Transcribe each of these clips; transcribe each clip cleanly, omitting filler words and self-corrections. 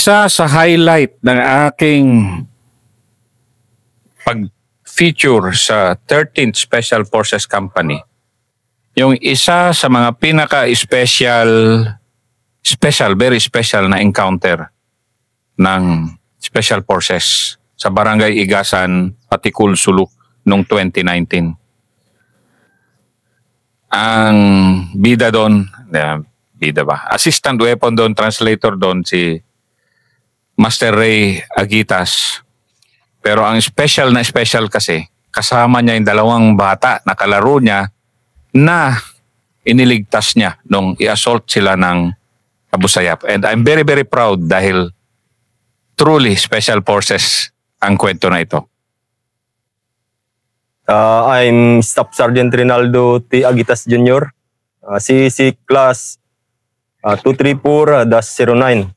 Isa sa highlight ng aking pag-feature sa 13th Special Forces Company, yung isa sa mga very special na encounter ng Special Forces sa Barangay Igasan, Patikul, Sulu noong 2019. Ang bida doon, assistant weapon doon, translator doon, si Master Ray Agitas. Pero ang special kasi, kasama niya yung dalawang bata na kalaro niya na iniligtas niya nung i-assault sila ng Abu Sayyaf. And I'm very, very proud dahil truly Special Forces ang kwento na ito. I'm Staff Sergeant Rinaldo T. Agitas Jr., CEC Class 234-09.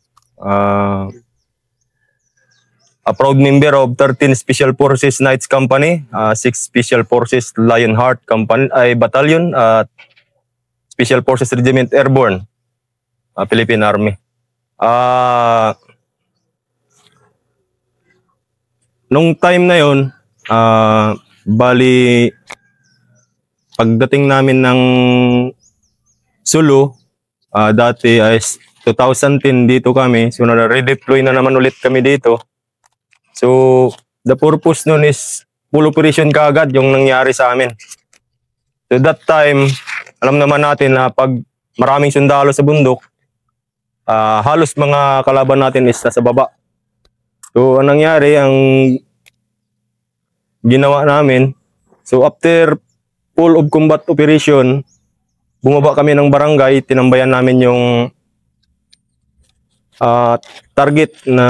A proud member of 13 Special Forces Knights Company, 6 Special Forces Lionheart Company, Battalion, Special Forces Regiment Airborne, Philippine Army. Nung time na yun, bali, pagdating namin ng Sulu, dati ay 2010 dito kami, so na-redeploy na naman ulit kami dito. So, the purpose nun is full operation kaagad yung nangyari sa amin. So that time, alam naman natin na pag maraming sundalo sa bundok, halos mga kalaban natin is nasa baba. So, ang nangyari, ang ginawa namin, so after full of combat operation, bumaba kami ng barangay, tinambayan namin yung target na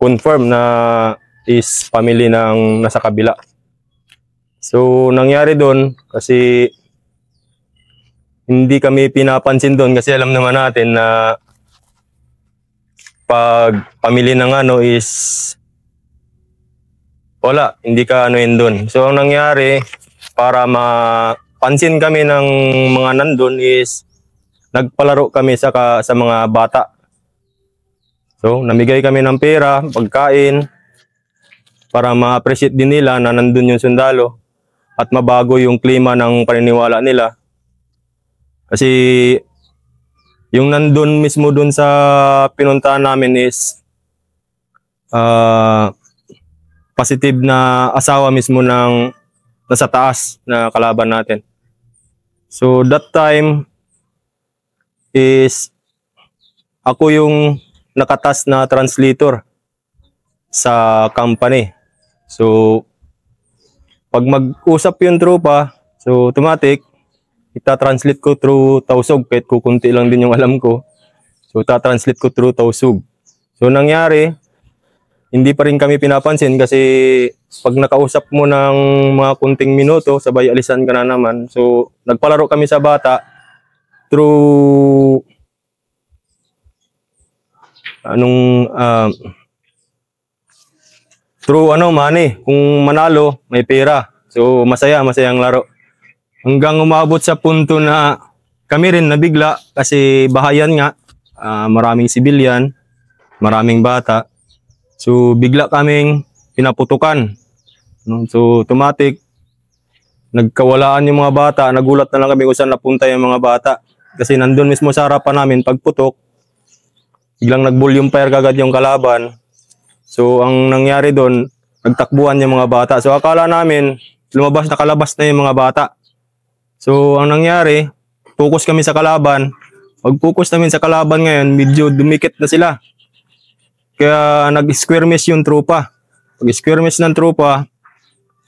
confirm na is family ng nasa kabila. So, nangyari doon kasi hindi kami pinapansin doon kasi alam naman natin na pag family ng ano is wala, hindi ka anuin doon. So, ang nangyari para mapansin kami ng mga nandun is nagpalaro kami sa mga bata. So, namigay kami ng pera, pagkain, para ma-appreciate din nila na nandun yung sundalo at mabago yung klima ng paniniwala nila. Kasi yung nandun mismo dun sa pinuntahan namin is positive na asawa mismo ng nasa taas na kalaban natin. So, that time is ako yung nakatas na translator sa company. So, pag mag-usap yung tropa, so automatic, ita-translate ko through Tausug, kahit kukunti lang din yung alam ko. So, ita-translate ko through Tausug. So, nangyari, hindi pa rin kami pinapansin kasi pag nakausap mo ng mga kunting minuto, sabay alisan ka na naman. So, nagpalaro kami sa bata through money. Kung manalo, may pera. So, masayang laro. Hanggang umabot sa punto na kami rin nabigla kasi bahayan nga, maraming sibilyan, maraming bata. So, bigla kaming pinaputukan. So, automatic, nagkawalaan yung mga bata. Nagulat na lang kami kung saan napunta yung mga bata. Kasi nandun mismo sa harapan namin, pagputok, biglang nag-volume fire kagad yung kalaban. So, ang nangyari doon, nagtakbuhan yung mga bata. So, akala namin, nakalabas na yung mga bata. So, ang nangyari, focus kami sa kalaban. Pag-focus namin sa kalaban ngayon, medyo dumikit na sila. Kaya nag-square miss yung tropa. Pag-square miss ng tropa,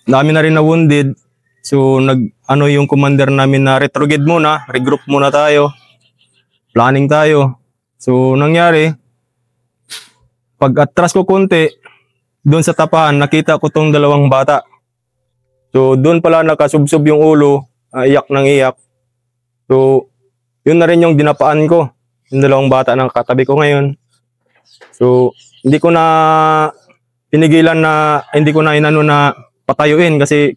dami na rin na wounded. So, yung commander namin na retrograde muna, regroup muna tayo. Planning tayo. So, nangyari, pag atras ko konti, doon sa tapahan, nakita ko tong dalawang bata. So, doon pala nakasubsob yung ulo, iyak ng iyak. So, yun na rin yung dinapaan ko. Yung dalawang bata na katabi ko ngayon. So, hindi ko na pinigilan na, hindi ko na inano na patayuin kasi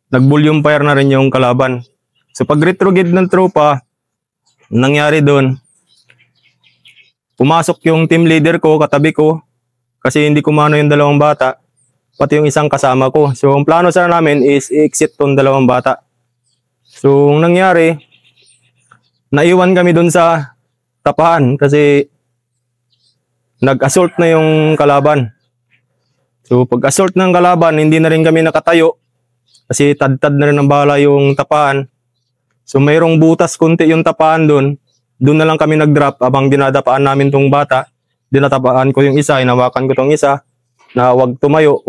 nag-volume fire na rin yung kalaban. So, pag retrograde ng tropa, nangyari doon, pumasok yung team leader ko, katabi ko, kasi hindi kumano yung dalawang bata, pati yung isang kasama ko. So, ang plano sana namin is i-exit tong dalawang bata. So, ang nangyari, naiwan kami dun sa tapahan kasi nag-assault na yung kalaban. So, pag-assault ng kalaban, hindi na rin kami nakatayo kasi tad-tad na rin ang bala yung tapahan. So, mayroong butas kunti yung tapahan dun. Doon na lang kami nag-drop abang dinadapaan namin tong bata. Dinatapaan ko yung isa, hinawakan ko tong isa na wag tumayo,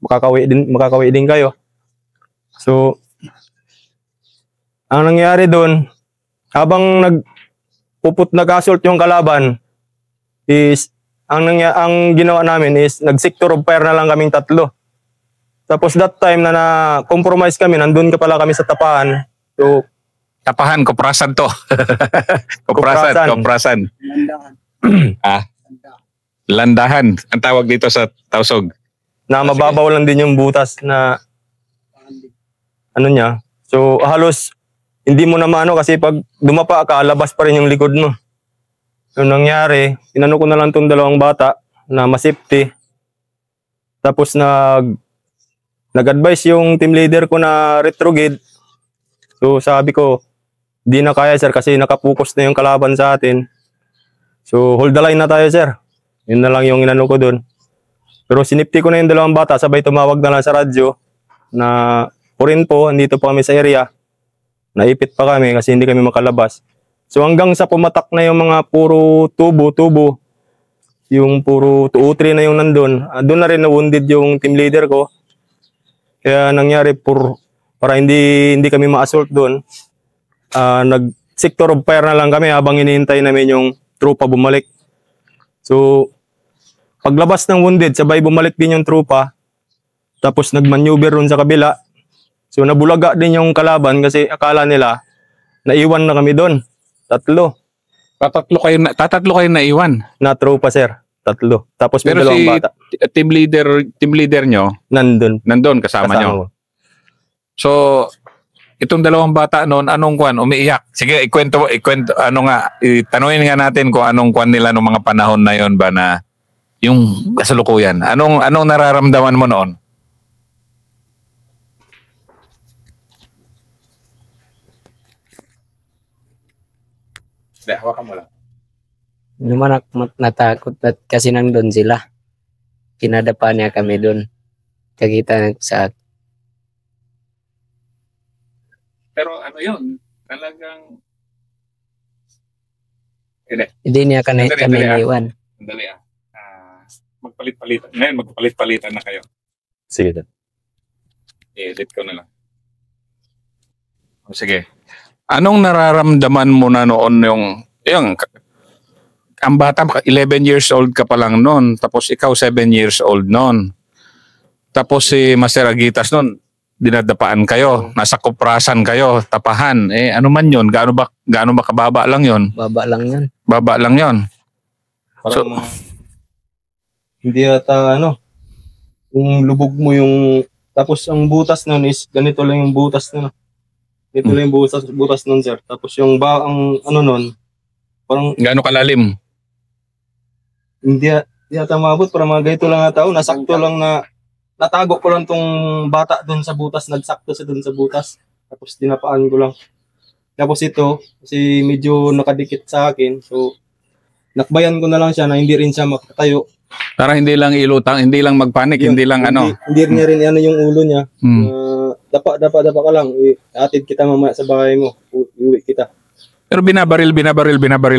makakawi din kayo. So, ang nangyari doon, habang nag-assault yung kalaban, is ang ginawa namin is nag-sector of fire na lang kaming 3. Tapos that time na na-compromise kami, nandun ka pala kami sa tapahan. So, Tapahan, kuprasan to. Kuprasan. Landahan. Ang tawag dito sa Tausog. Na mababaw lang din yung butas na ano niya. So, halos hindi mo na maano kasi pag dumapa ka, labas pa rin yung likod mo. So, nangyari, inano ko na lang tong dalawang bata na masafety. Tapos nag-advise yung team leader ko na retrograde. So, sabi ko, di na kaya sir kasi nakapokus na yung kalaban sa atin. So, hold the line na tayo sir. Yun na lang yung inano ko dun. Pero sinipti ko na yung dalawang bata, sabay tumawag na lang sa radyo na purin po, andito pa kami sa area. Naipit pa kami kasi hindi kami makalabas. So hanggang sa pumatak na yung mga puro tubo, yung puro 2-3 na yung nandun, doon na rin na-wounded yung team leader ko. Kaya nangyari para hindi kami ma-assault doon, nag-sector of fire na lang kami habang hinihintay namin yung trupa bumalik. So, paglabas ng wounded, sabay bumalik din yung trupa. Tapos nag-maneuver ron sa kabila. So, nabulaga din yung kalaban kasi akala nila naiwan na kami doon. 3. Tatatlo kayo na iwan. Na trupa, sir. 3. Tapos may Pero dalawang si bata. team leader nyo, nandun kasama nyo. So, itong dalawang bata noon, anong kwan? Umiiyak. Sige, ikwento, tanungin nga natin kung anong kwan nila nung mga panahon na yon ba na yung kasalukuyan. Anong nararamdaman mo noon? Hawakan mo lang. Naman natakot kasi nandun sila. Kinadapa niya kami doon. Kakita sa Pero ano yun? Talagang... hindi niya kami iniwan. Sandali magpalit-palitan. Ngayon, magpalit-palitan na kayo. Sige, sir. I-edit ko na lang. Sige. Anong nararamdaman mo na noon yung ang bata, 11 years old ka pa lang noon, tapos ikaw 7 years old noon. Tapos si Master Agitas noon, dinadapaan kayo, nasa kuprasan kayo, tapahan. Ano man yun? Gaano ba kababa lang yun? Baba lang yun. Baba lang yun. So, hindi ata kung lubog mo yung, tapos ang butas nun is, ganito lang yung butas nun. Ganito lang yung butas nun, sir. Tapos yung ang nun, parang, Gaano kalalim? hindi ata mabot, para mga ganito lang ata. Nasakto lang na, natago ko lang tong bata dun sa butas, nagsakto sa dun sa butas. Tapos tinapaan ko lang. Tapos ito, kasi medyo nakadikit sa akin, so, nakbayan ko na lang siya na hindi rin siya makatayo. Para hindi lang ilutang, hindi lang magpanik, hindi lang Hindi niya rin yung ulo niya. Dapa ka lang. Atid kita mamaya sa bahay mo. Iuwi kita. Pero binabaril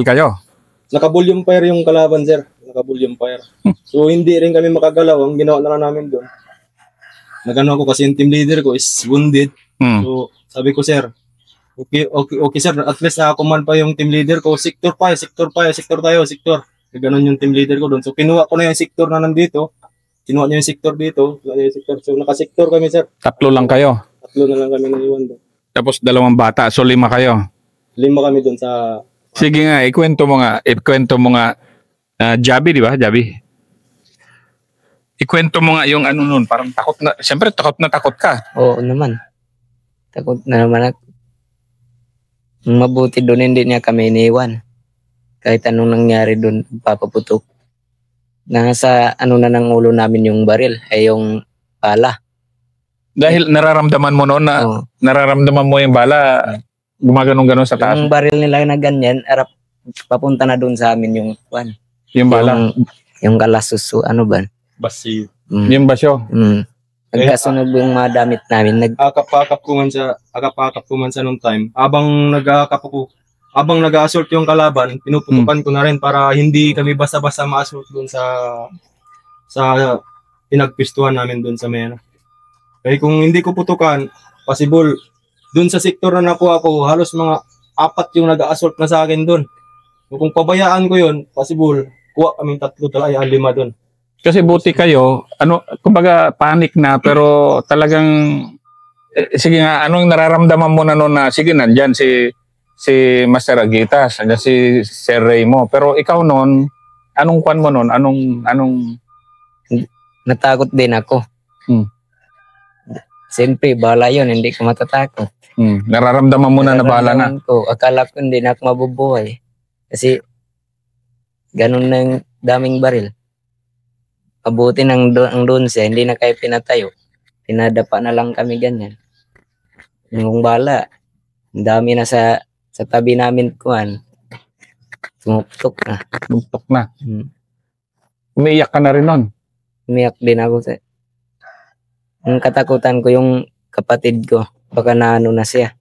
kayo. Naka-volume fire yung kalaban, sir. Naka-volume fire. So, hindi rin kami makagalaw. Ang ginawa na lang namin doon. Nagano ako kasi yung team leader ko is wounded. So, sabi ko, sir, okay, sir. At least nakakuman pa yung team leader ko. Sector tayo. Ganon yung team leader ko doon. So, kinuha ko na yung sector na nandito. Kinuha niya yung sector dito. So, naka-sector kami, sir. 3 lang kayo. 3 na lang kami naiwan doon. Tapos 2 bata. So 5 kayo. 5 kami doon sa... Sige nga, ikwento mo nga. Jabi, di ba? Jabi. Ikwento mo nga yung nun. Parang takot na. Siyempre, takot ka. Oo naman. Takot na naman ako. Mabuti doon hindi niya kami iniwan. kahit anong nangyari doon, papaputok. Nasa ano na ng ulo namin yung baril, ay yung pala. Dahil nararamdaman mo noon na Oo. nararamdaman mo yung bala gumaganong-ganon sa taas. Yung baril nila na ganyan, arap, papunta na doon sa amin yung kwan. Yung bala. Yung kalasuso, ano ba? Basi. Yung basyo. Nagkasunog yung mga damit namin. Akap-akap ko man sa nung time. Habang nag-assault yung kalaban, pinuputukan ko na rin para hindi kami basta-basta ma-assault doon sa pinagpistuhan namin doon sa Mena. Kaya kung hindi ko putukan, possible, doon sa sektor na nakuha ko, halos mga 4 yung nag-assault na sa akin doon. Kung pabayaan ko yun, possible, kuha kaming 3 talaga, 5 doon. Kasi buti kayo, kumbaga panic na pero talagang sige nga, anong nararamdaman mo na noon na sige nandiyan si Master Agitas, nandiyan si Sir Ray mo. Pero ikaw noon, anong kwan mo noon? Anong Natakot din ako. Siyempre, bala yun, hindi ko matatakot. Nararamdaman mo na bala na? Nararamdaman ko, akala ko hindi na ako mabubuhay. Kasi ganun na yung daming baril. Mabuti ang doon siya, hindi na kayo pinatayo. Pinadapa na lang kami ganyan. Yung bala, ang dami na sa tabi namin kuhan. Tumuptok na. Tumuptok na. Umiiyak ka na rin nun? Umiyak din ako. Ang katakutan ko yung kapatid ko. Baka naano na siya.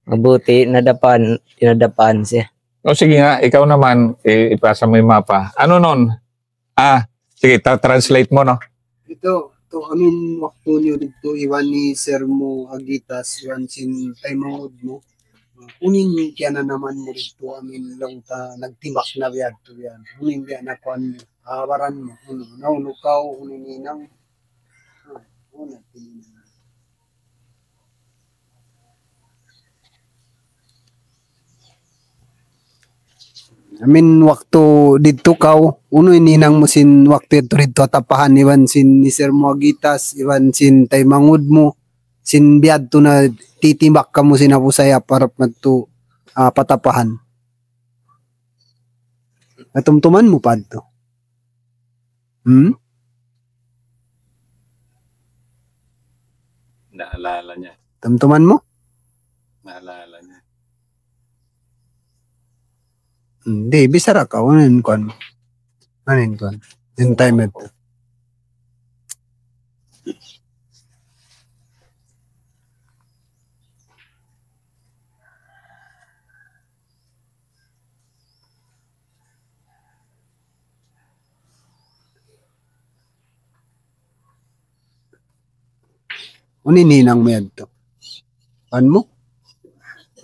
Mabuti, tinadapaan siya. O sige nga, ikaw naman, ipasa mo yung mapa. Ano nun? Sige, translate mo, no? Ito amin waktu nyo dito, iwan ni Sir mo Agitas, iwan sin Taymangod mo. Unin kaya na naman mo dito, amin lang nagtimbak na biyad to yan. Unin biya na kuan mo, awaran mo. Naunukaw, unininang. Amin waktu dito kaw, uno ininang mo sin waktu ito rito tapahan iwan sin ni Sir Muagitas, iwan sin Taymangud mo, sin biyad to na titimbak ka mo sinapusaya para magto patapahan. Natumtuman mo pa ito. Naalala niya. Tumtuman mo? Naalala niya. Hindi, bisara ka. Anin kuan? Yung time ito. Unininang mo yan to. Kuan mo?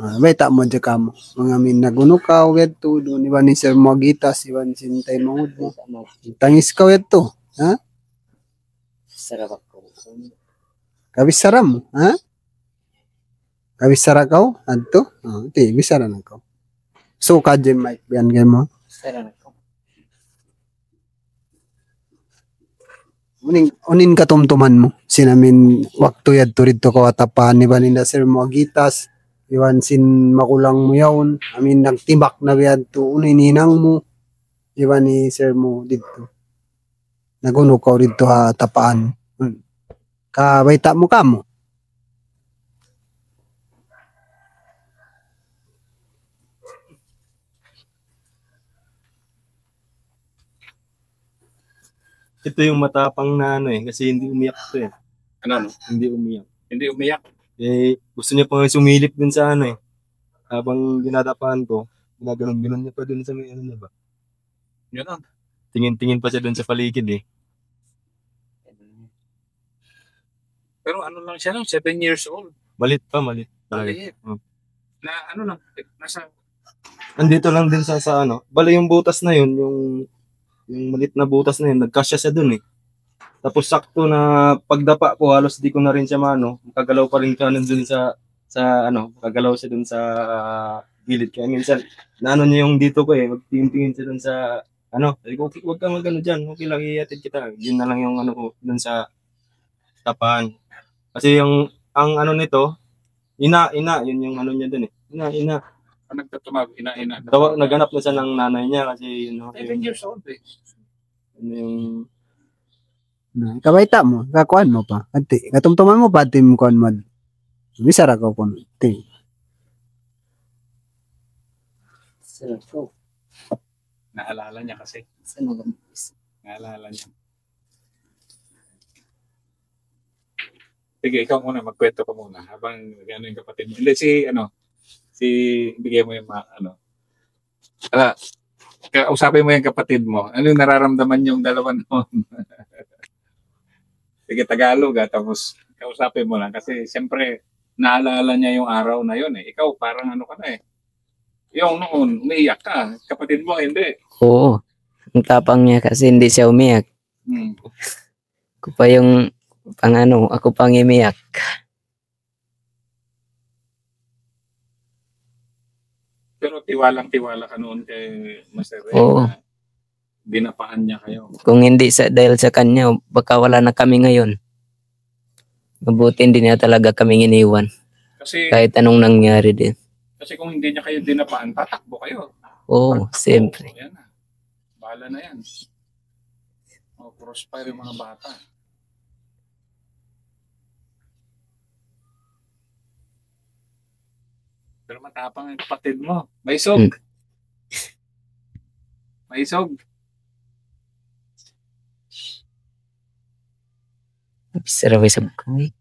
Beta mo dyan ka mo. Mga min nagunukaw to. Doon iwan ni Sir Muagitas, iwan sin Taymangud mo. Tangis ka to. Ha? Sarap ako. Kabisara mo. Ha? Kabisara ka? Adto? Iti, bisara na ka. So ka dyan, Mike. Biyan kayo mo. Sarap ako. Unin katumtuman mo. Sinamin waktu yad to rito kawatapahan iwan ni Sir Muagitas. Iwan sin makulang mo yawn. Amin nagtibak na biyad to. Unininang mo. Iwan ni Sir mo dito. Nagunukaw dito tapaan. Kabaita mo ka mo. Ito yung matapang na kasi hindi umiyak to eh. Ano? Hindi umiyak. Hindi umiyak. Gusto niya pa sumilip din sa habang dinadapaan ko, ginaganon niya pa dun sa may niya ba? Yun. Tingin-tingin pa siya dun sa paligid eh. Pero ano lang siya, 7 years old. Malit. Maliit. Na ano lang, nasa... Andito lang din sa bali yung butas na yun, yung malit na butas na yun, nagkasya siya dun eh. Tapos sakto na pagdapa ko, halos di ko na rin siya makagalaw pa rin ka dun sa makagalaw siya dun sa gilid. Kaya minsan, naano niya yung dito ko eh, magtingin-tingin siya dun sa sabi ko, okay, huwag ka dyan, okay lang, iatid kita. Yun na lang yung ko dun sa tapahan. Kasi ang nito, ina, yun yung niya dun eh. Ina. Nagtatumag, ina-ina. Naganap na siya ng nanay niya kasi 7 years old eh. yung Kabaita mo, kakuan mo pa. Ati, katumtuman mo pa tim kuan mo. Bisa ra ko kun. Ti. Naalala niya kasi. Naalala niya. Sige, ikaw muna, magkwento ka muna. Habang ano yung kapatid mo. Hindi, bigay mo yung kausapin mo yung kapatid mo. Ano yung nararamdaman yung dalawa noon? Sige, Tagalog tapos kausapin mo lang. Kasi siyempre, naalala niya yung araw na yun eh. Ikaw, parang ano ka na eh. Yung noon, umiiyak ka. Kapatid mo, hindi. Oo. Ang tapang niya kasi hindi siya umiyak. Ako pa yung ako pang umiyak. Pero tiwalang-tiwala ka noon kay Master Ray. Oo. Na dinapaan niya kayo. Kung hindi dahil sa kanya, baka wala na kami ngayon. Mabuti hindi niya talaga kami iniwan. Kasi, Kahit anong nangyari din. kasi kung hindi niya kayo dinapaan, tatakbo kayo. Oo, siyempre. Yan na. Bahala na yan. Prosper yung mga bata. Pero matapang ang kapatid mo. May isog. May isog. Bisa raw sa buhay.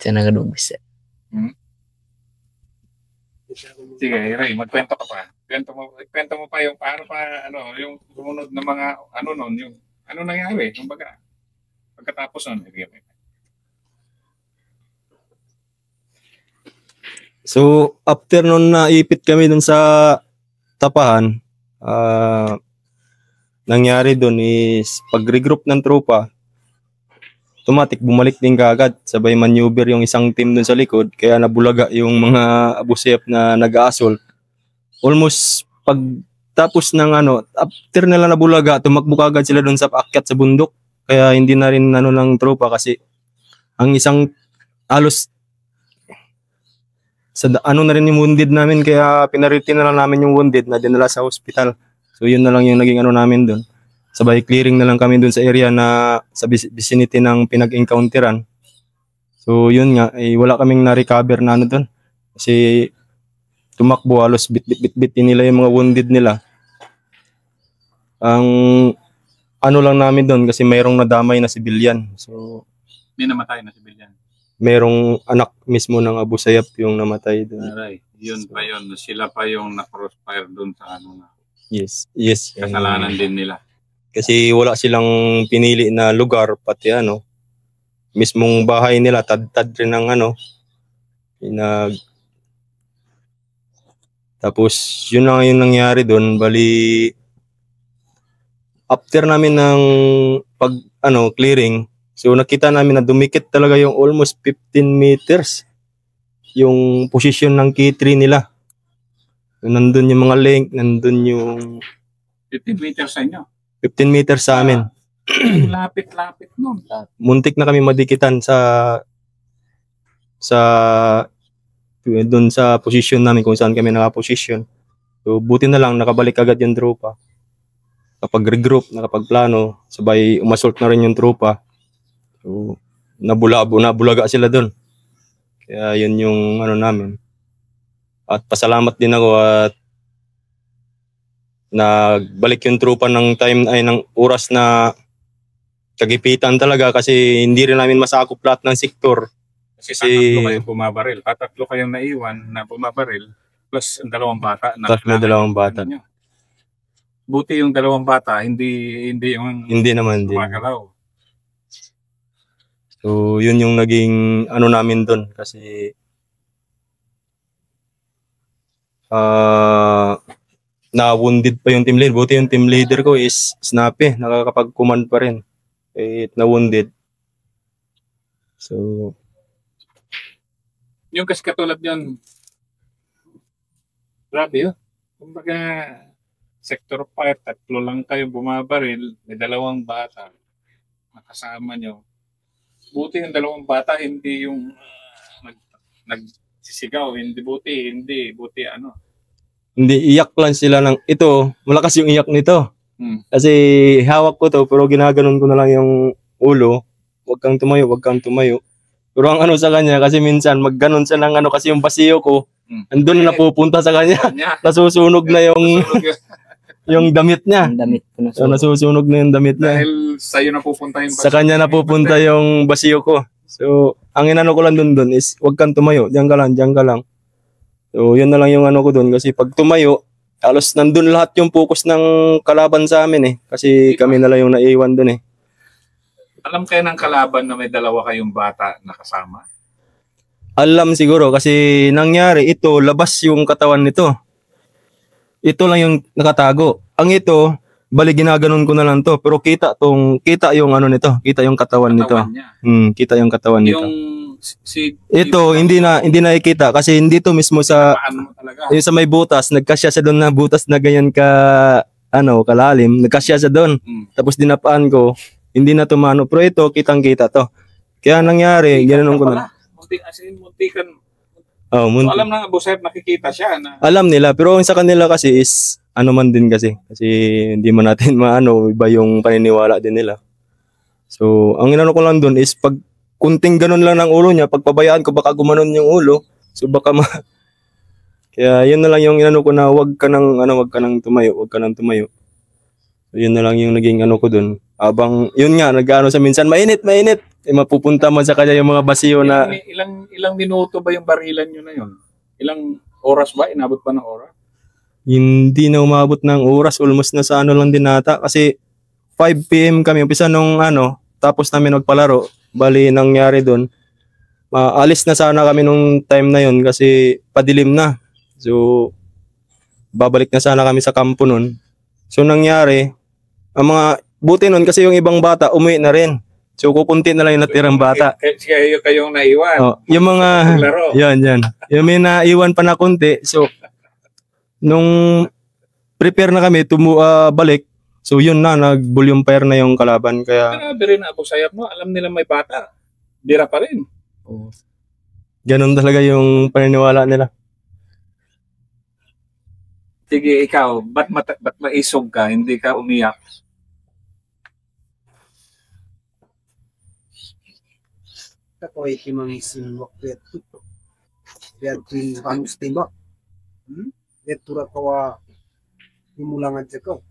Sana ka doon bisa. Sige, Ray, magkwento ka pa. Kwento mo pa yung paano pa yung sumunod na mga noon, yung ano nangyari, kumbaga pagkatapos noon. So, after nun naipit kami dun sa tapahan, nangyari dun is pag-regroup ng tropa, automatic bumalik din kaagad. Sabay maneuver yung isang team dun sa likod, kaya nabulaga yung mga abusep na nag-assault. Almost pagtapos ng after nila nabulaga, tumakbo kaagad sila dun sa paakyat sa bundok. Kaya hindi na rin ng tropa kasi ang isang halos na rin yung wounded namin, kaya pinariti na lang namin yung wounded na dinala sa hospital. So yun na lang yung naging namin doon. Sabay clearing na lang kami doon sa area na sa vicinity ng pinag-encounteran. So yun nga, wala kaming na-recover na doon. Kasi tumakbo, halos bit nila yung mga wounded nila. Ang lang namin doon kasi mayroong nadamay na civilian. So may namatay na civilian. Merong anak mismo ng Abu Sayyaf yung namatay doon. Aray, yun pa yun. Sila pa yung na-crossfire doon sa na. Yes. Kasalanan din nila. Kasi wala silang pinili na lugar, pati mismong bahay nila, tad rin ng tapos yun lang yung nangyari doon. Bali, after namin ng clearing, so nakita namin na dumikit talaga yung almost 15 meters yung position ng K3 nila. Nandun yung mga link, nandun yung 15 meters sa inyo. 15 meters sa amin. Lapit nun. Muntik na kami madikitan sa doon sa position namin kung saan kami naka-position. So buti na lang nakabalik agad yung tropa. Kapag regroup, nakapagplano, sabay umassault na rin yung tropa. So nabulaga sila doon. Kaya yun yung namin. At pasalamat din ako at nagbalik yung tropa ng ng oras na kagipitan talaga kasi hindi rin namin masakop lahat ng sektor. Kasi tatatlo kayong bumabaril. Tatatlo kayong naiwan na bumabaril plus ang dalawang bata. Dalawang bata. Buti yung dalawang bata, hindi naman gumagalaw. So yun yung naging namin doon kasi na-wounded pa yung team leader. Buti yung team leader ko is snappy. Nakakapag-command pa rin. Na-wounded. So, yung kasi katulad yun, grabe yun. Kumbaga, sector fire, tatlo lang kayo bumabaril, may dalawang bata, nakasama nyo. Buti yung dalawang bata, hindi yung nagsisigaw, hindi buti ano. Hindi, iyak lang sila ng, ito, malakas yung iyak nito. Hmm. Kasi hawak ko to, pero ginaganon ko na lang yung ulo. Huwag kang tumayo, huwag kang tumayo. Pero ang ano sa kanya, kasi minsan magganon siya ng ano, kasi yung basiyo ko, andun na napupunta sa kanya. Nasusunog na yung damit niya. Ang damit ko na. So, nasusunog na yung damit niya. Dahil sa'yo napupunta yung Sa kanya napupunta yung basiyo ko. So, ang inano ko lang dun is, huwag kang tumayo. Diyan ka lang, diyan ka lang. So, yun na lang yung ano ko dun. Kasi pag tumayo, halos nandun lahat yung focus ng kalaban sa amin eh. Kasi kami na lang yung naiwan dun eh. Alam kayo ng kalaban na may dalawa kayong bata na kasama? Alam siguro kasi nangyari ito, labas yung katawan nito. Ito lang yung nakatago. Ang ito, bali ginaganon ko na lang to. Pero kita yung ano nito. Kita yung katawan nito. Niya. Kita yung katawan nito. Yung Ito, hindi na ikita kasi hindi to mismo sa paan mo talaga. yung sa may butas, nagkasya siya doon na butas na ganyan kalalim, nagkasya siya doon. Tapos dinapaan ko, hindi na tumano. Pero ito, kitang-kita to. Kaya nangyari, ganoon ko na. Muntikan. Oh, So, alam ng Abu Sayyaf, nakikita siya na alam nila, pero ang sa kanila kasi is, ano man din kasi. Kasi hindi man natin iba yung paniniwala din nila. So, ang inano ko lang doon is, pag kunting ganun lang ng ulo niya, pagpabayaan ko, baka gumanon yung ulo. So, baka Kaya, yun na lang yung inano ko na, wag ka nang tumayo. So, yun na lang yung naging ano ko doon. Habang, yun nga, nag-ano sa minsan, mainit. Eh, mapupunta man sa kanya yung mga basiyo na, ilang minuto ba yung barilan nyo na yun? Ilang oras ba? Inabot pa ng oras? hindi na umabot ng oras, almost na sa ano lang din nata. Kasi, 5 PM kami, umpisa nung tapos namin magpalaro. Bali, nangyari doon, alis na sana kami nung time na yon kasi padilim na. So, babalik na sana kami sa kampo nun. So, nangyari, ang mga buti nun kasi yung ibang bata umuwi na rin. So, kukunti na lang yung natirang bata. Kayong naiwan. Oh, yung mga, Laro. yan. Yung may naiwan pa na kunti. So, nung prepare na kami, balik. So, yun na, nag-volume fire na yung kalaban. Kaya, Grabe rin Abu Sayyaf mo. Alam nila may bata. Bira pa rin. ganun talaga yung paniniwala nila. Sige, ikaw, ba't maisog ka? Hindi ka umiyak? Ako ay timang sinwak kaya kanus timba. Tura kawa himulangan siya ko.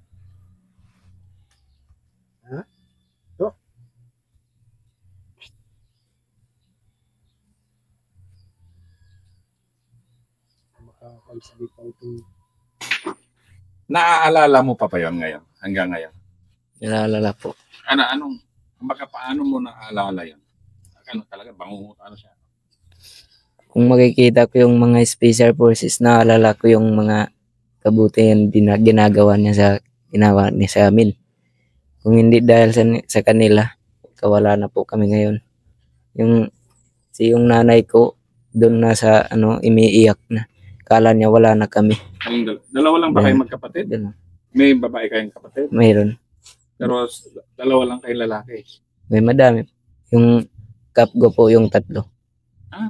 Makakagsabi pa itong Naaalala mo pa yun ngayon? Hanggang ngayon? Nalala po. Paano mo naaalala yun? Ano talaga, bangungot, ano siya? Kung makikita ko yung mga special forces, naalala ko yung mga kabutihan ginagawa niya sa amin. Kung hindi dahil sa kanila, kawala na po kami ngayon. Yung nanay ko, doon na sa umiiyak na. Kala niya wala na kami. Dalawa lang ba kayo magkapatid? Dalawa. May babae kayong kapatid? Mayroon. Pero dalawa lang kayong lalaki? May madami. Yung kapgo po yung 3.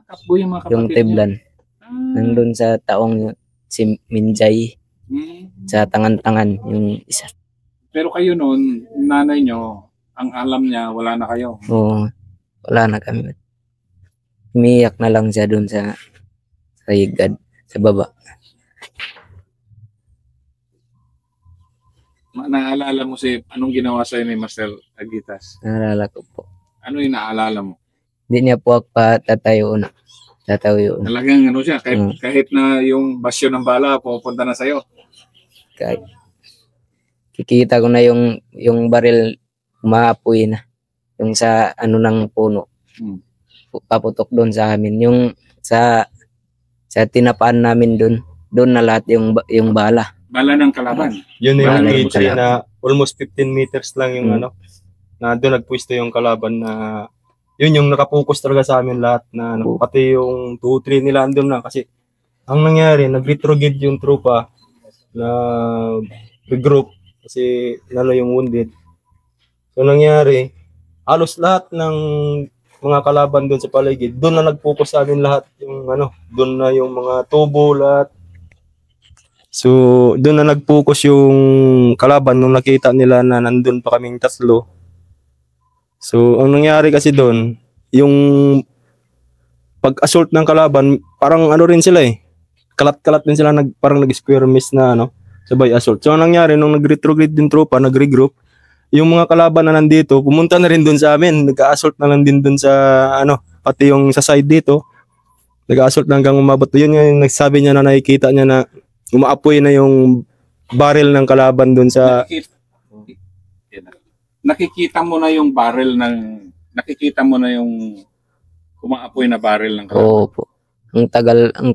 Kapbo yung mga kapatid Yung Tiblan. Nandun sa taong si Minjay. Sa tangan-tangan yung isa. Pero kayo noon, nanay nyo, ang alam niya, wala na kayo. Oo. Wala na kami. Umiyak na lang siya doon sa higad, sa baba. Naalala mo anong ginawa sa'yo ni Master Agitas? Naalala ko po. Ano yung naalala mo? Hindi niya po ako tatayo na. Talagang siya, kahit na yung basyo ng bala, pupunta na sa'yo. Kahit kikita ko na yung baril umaapoy na. Yung sa ng puno. Paputok doon sa amin. Yung sa tinapaan namin doon na lahat yung bala. Bala ng kalaban. Yun yung Bala nakita ng na almost 15 meters lang yung na doon nagpwesto yung kalaban na yun yung nakapokus talaga sa amin lahat na pati yung 2-3 nila andun na kasi ang nangyari, nag-retrograde yung tropa na regroup kasi lalo yung wounded. So nangyari, halos lahat ng mga kalaban doon sa paligid, doon na nag-focus sa amin lahat yung doon na yung mga tubo lahat. So, doon na nag-focus yung kalaban nung nakita nila na nandun pa kaming tatlo. So, ang nangyari kasi doon, yung pag-assault ng kalaban, parang rin sila eh. Kalat-kalat din sila, parang nag-square miss na sabay assault. So, ang nangyari, nung nag-retrograde din tropa, nag-regroup, yung mga kalaban na nandito, pumunta na rin doon sa amin. Nag-assault na lang din doon sa, pati yung sa side dito. Nag-assault na hanggang umabot. Yun yung nagsabi niya na nakikita niya na umaapoy na yung barrel ng kalaban doon sa... Nakikita mo na yung barrel ng... Nakikita mo na yung umaapoy na barrel ng kalaban. Oo po. Ang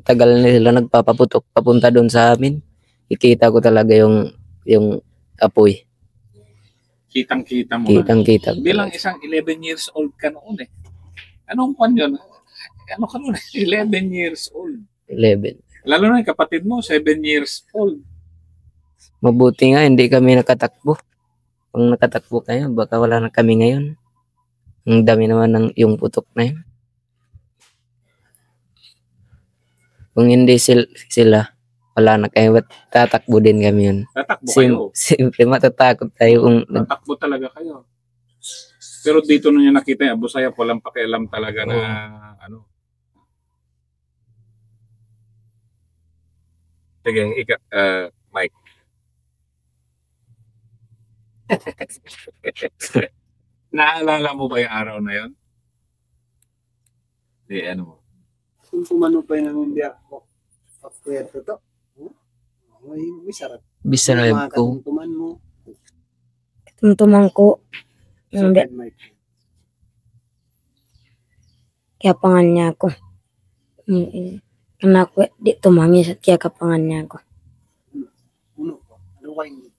tagal nila nagpapaputok papunta doon sa amin. Ikita ko talaga yung apoy. Kitang-kita mo Kitang-kita. na. Bilang isang 11 years old ka noon eh. Anong kwan yun? Ano ka noon? 11 years old. 11. Lalo na yung kapatid mo, 7 years old. Mabuti nga hindi kami nakatakbo. Kung nakatakbo kayo, baka wala na kami ngayon. Ang dami naman ng yung putok na yun. Kung hindi sila, wala na kayo. Ba't tatakbo din kami yun? Tatakbo kayo. Siyempre matatakot tayo kung... Tatakbo talaga kayo. Pero dito nung yung nakita yung Abu Sayyaf, walang pakialam talaga na Sige, Mike. Naalala mo ba yung araw na yun? Di, ano mo? Kung tumano pa yun ng ako. After to. May sarap. Bisarab Mga ko. katumtuman mo. Tumtumang ko. Second mic. Kaya pangan niya ako. Anak ko, di tumangis at kaya kapangan niya ako. Uno po. Ano kayo?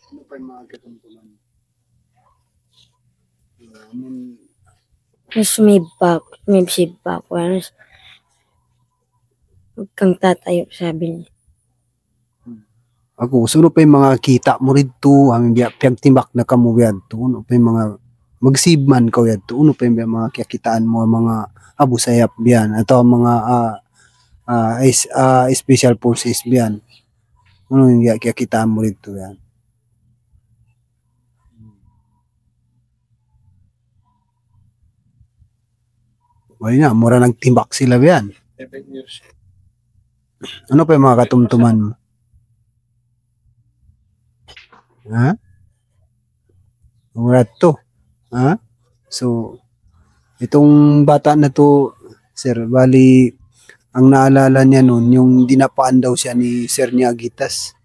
Ano pa yung mga katumtuman? Mas may siba ko. Huwag kang tatayo, sabi niya. Ako, suno pa yung mga kita mo rito, aming piyag timbak na kamo yan to, uno pa yung mga magsibman ko yan to, uno pa yung mga kikitaan mo, mga Abu Sayyaf yan, atau mga special forces yan. Ano yung kikitaan mo rito yan. Wala na, mura nagtimbak sila yan. 7 years. Ano pa yung mga katumtuman mo? Ha? Mura to. Ha? So, itong bata na to, sir, bali, ang naalala niya nun, yung dinapaan daw siya ni Sir Niagitas.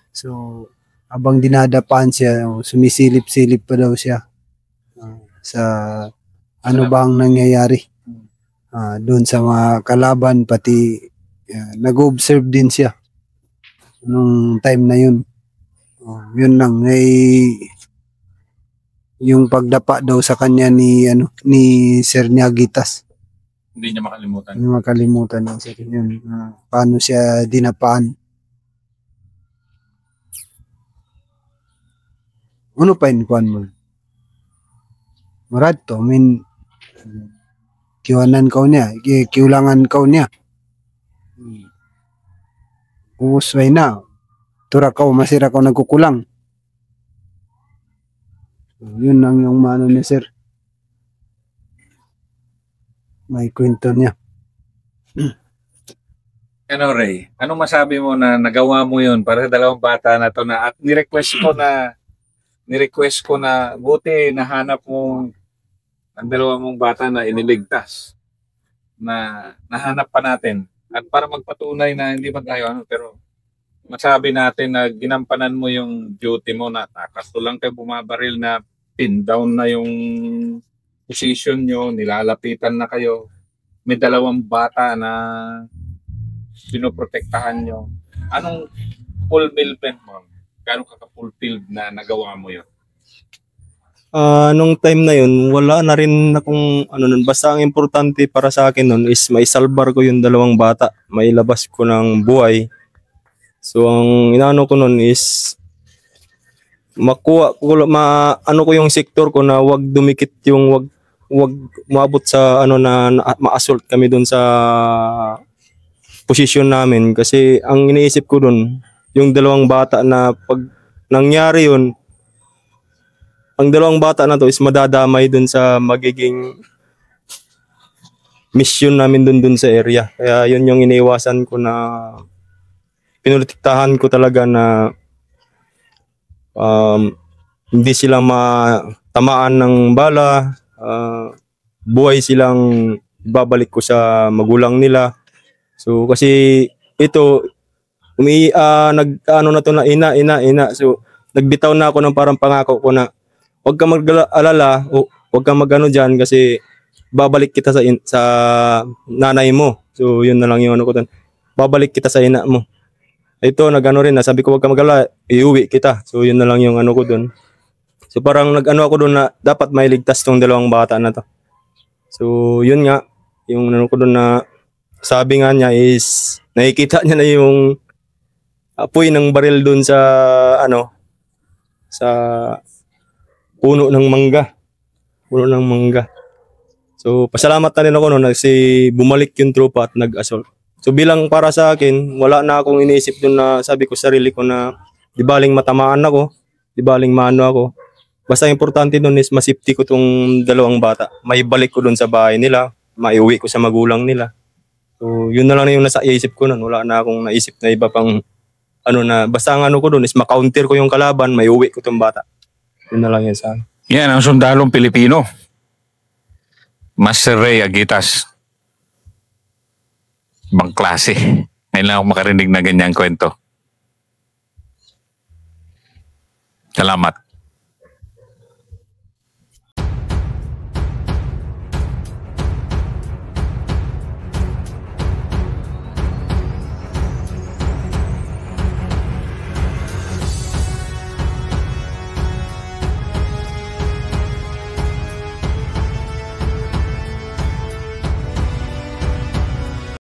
So, habang dinadapaan siya, sumisilip-silip pa daw siya sa ano bang nangyayari. Doon sa mga kalaban, pati nag-observe din siya nung time na yun. Yun lang, yung pagdapa daw sa kanya ni Sir Niagitas. Hindi niya makalimutan. Hindi makalimutan daw sa kanya yun. Paano siya dinapaan. Ano pa yun, kuhan mo? Marad to, I mean, kiwanan kau niya, kiulangan kau niya. Usway na. Tura kau, masira kau nagkukulang. Yun lang yung mano niya, sir. May kwento niya. Ano, Ray? Anong masabi mo na nagawa mo yun para sa dalawang bata na to na at nirequest ko na buti nahanap mo ang dalawa mong bata na iniligtas na nahanap pa natin at para magpatunay na hindi man tayo pero masabi natin na ginampanan mo yung duty mo na nakasto lang kayo bumabaril na pin down na yung position nyo, nilalapitan na kayo, may dalawang bata na pinoprotektahan nyo. Anong fulfillment mo? Gano'ng ka-fulfilled na nagawa mo yun? Nung time na yun, wala na rin akong nun. Basta ang importante para sa akin nun is maisalbar ko yung dalawang bata. Mailabas ko ng buhay. So, ang inaano ko nun is makuha ko, ko yung sektor ko na wag dumikit yung wag umabot sa ano na ma-assault kami doon sa posisyon namin kasi ang iniisip ko doon yung dalawang bata na pag nangyari yun, ang dalawang bata na to is madadamay doon sa magiging mission namin doon sa area. Kaya yun yung iniiwasan ko na pinulitiktahan ko talaga na hindi sila matamaan ng bala, buhay silang babalik ko sa magulang nila. So kasi ito nag-ano na to na ina. So nagbitaw na ako ng parang pangako ko na huwag kang mag-alala, huwag kang mag-ano diyan kasi babalik kita sa nanay mo. So yun na lang yung ano ko doon. Babalik kita sa ina mo. Ito nag-ano rin na sabi ko huwag kang mag-alala, iuwi kita. So yun na lang yung ano ko doon. So parang nag-ano ako doon na dapat may ligtas tong dalawang bata na to. So yun nga yung ano ko doon na sabi nga niya is nakikita niya na yung apoy ng baril doon sa ano sa puno ng mangga. So pasalamat na rin ako noon kasi bumalik yung tropa at nag-assault. So bilang para sa akin, wala na akong iniisip doon na sabi ko sarili ko na di baling matamaan ako, di baling maano ako. Basta importante doon is masipti ko tong dalawang bata. May balik ko doon sa bahay nila, maiuwi ko sa magulang nila. So yun na lang yung nasa isip ko noon. Wala na akong naisip na iba pang ano na basta ang ano ko doon is ma-counter ko yung kalaban, maiuwi ko tong bata. Yun na lang yan sa akin. Yan ang sundalong Pilipino. Master Ray Agitas. Ibang klase. Ngayon lang ako makarinig na ganyang kwento. Salamat.